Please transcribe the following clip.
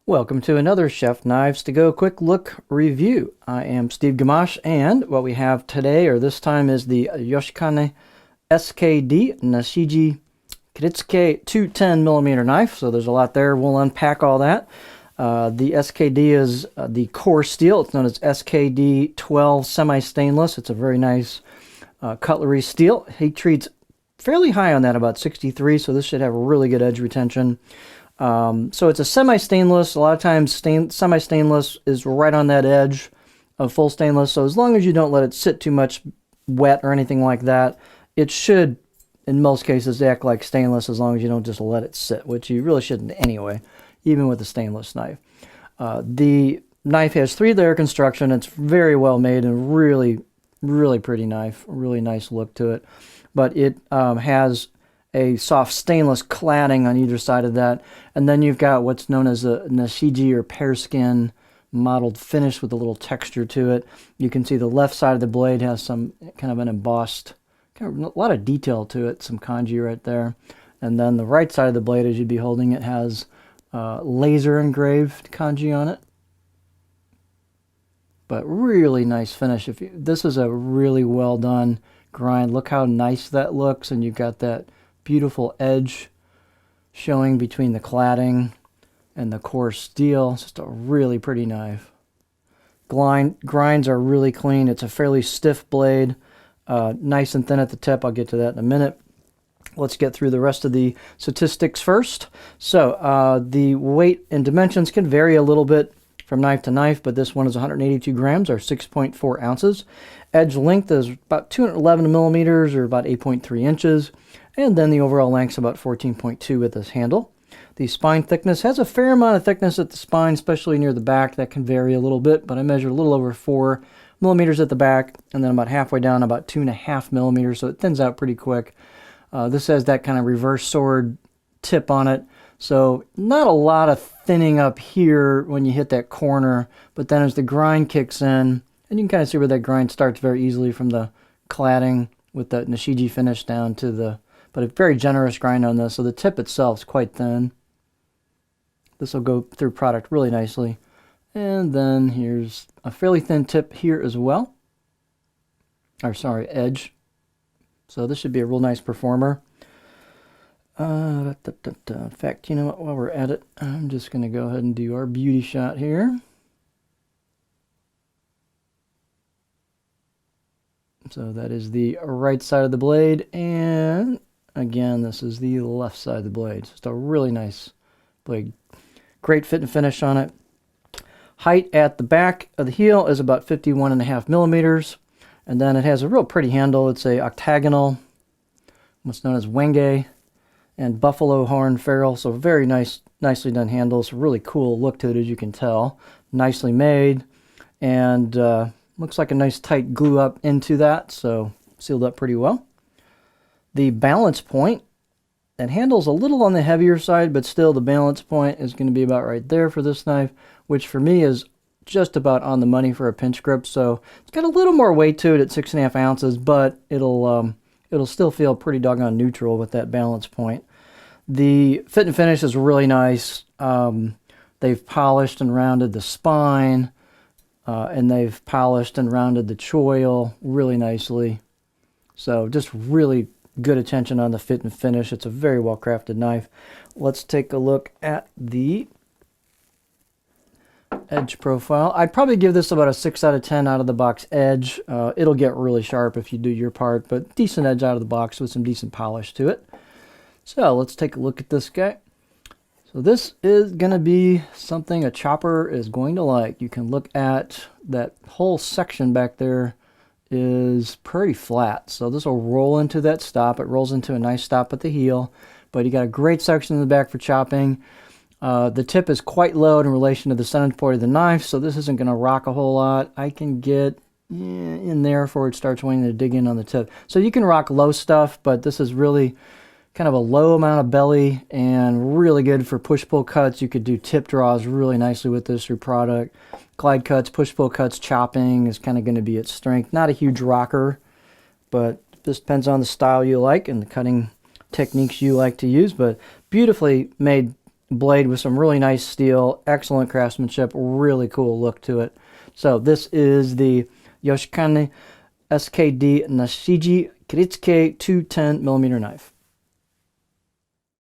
Welcome to another Chef Knives to Go quick look review. I am Steve Gamache, and what we have today, or this time, is the Yoshikane SKD Nashiji Kiritsuke 210mm knife. So there's a lot there. We'll unpack all that. The SKD is the core steel. It's known as SKD 12 semi-stainless. It's a very nice cutlery steel. Heat treat's fairly high on that, about 63, so this should have really good edge retention. So it's a semi-stainless. A lot of times semi-stainless is right on that edge of full stainless. So as long as you don't let it sit too much wet or anything like that, it should, in most cases, act like stainless as long as you don't just let it sit, which you really shouldn't anyway, even with a stainless knife. The knife has 3-layer construction. It's very well made and really, really pretty knife. Really nice look to it. But it has a soft stainless cladding on either side of that, and then you've got what's known as a Nashiji or pear skin mottled finish with a little texture to it. You can see the left side of the blade has some kind of an embossed, a lot of detail to it, some kanji right there. And then the right side of the blade, as you'd be holding it, has laser engraved kanji on it. But really nice finish. This is a really well done grind. Look how nice that looks, and you've got that beautiful edge showing between the cladding and the core steel. It's just a really pretty knife. Grinds are really clean. It's a fairly stiff blade, nice and thin at the tip. I'll get to that in a minute. Let's get through the rest of the statistics first. So the weight and dimensions can vary a little bit from knife to knife, but this one is 182 grams or 6.4 ounces. Edge length is about 211 millimeters or about 8.3 inches. And then the overall length is about 14.2 with this handle. The spine thickness has a fair amount of thickness at the spine, especially near the back. That can vary a little bit, but I measured a little over 4 millimeters at the back, and then about halfway down, about 2.5 millimeters, so it thins out pretty quick. This has that kind of reverse sword tip on it, so not a lot of thinning up here when you hit that corner, but then as the grind kicks in, and you can kind of see where that grind starts very easily from the cladding with that Nashiji finish down to the, but a very generous grind on this, so the tip itself is quite thin. This will go through product really nicely. And then here's a fairly thin tip here as well. Or sorry, edge. So this should be a real nice performer. In fact, you know what, while we're at it, I'm just going to go ahead and do our beauty shot here. So that is the right side of the blade, and again, this is the left side of the blade. Just a really nice blade. Great fit and finish on it. Height at the back of the heel is about 51.5 millimeters. And then it has a real pretty handle. It's a octagonal, what's known as wenge, and buffalo horn ferrule. So very nicely done handles. Really cool look to it, as you can tell. Nicely made. And looks like a nice tight glue up into that. So sealed up pretty well. The balance point, that handle's a little on the heavier side, but still the balance point is going to be about right there for this knife, which for me is just about on the money for a pinch grip. So it's got a little more weight to it at 6.5 ounces, but it'll still feel pretty doggone neutral with that balance point. The fit and finish is really nice. They've polished and rounded the spine, and they've polished and rounded the choil really nicely. So just really good attention on the fit and finish. It's a very well crafted knife. Let's take a look at the edge profile. I'd probably give this about a 6 out of 10 out of the box edge. It'll get really sharp if you do your part, but decent edge out of the box with some decent polish to it. So let's take a look at this guy. So this is going to be something a chopper is going to like. You can look at that whole section back there is pretty flat. So this will roll into that stop. It rolls into a nice stop at the heel, but you got a great section in the back for chopping. The tip is quite low in relation to the center point of the knife, so this isn't going to rock a whole lot. I can get in there before it starts wanting to dig in on the tip. So you can rock low stuff, but this is really kind of a low amount of belly and really good for push-pull cuts. You could do tip draws really nicely with this through product. Glide cuts, push-pull cuts, chopping is kind of going to be its strength. Not a huge rocker, but this depends on the style you like and the cutting techniques you like to use, but beautifully made blade with some really nice steel, excellent craftsmanship, really cool look to it. So this is the Yoshikane SKD Nashiji Kiritsuke 210mm knife.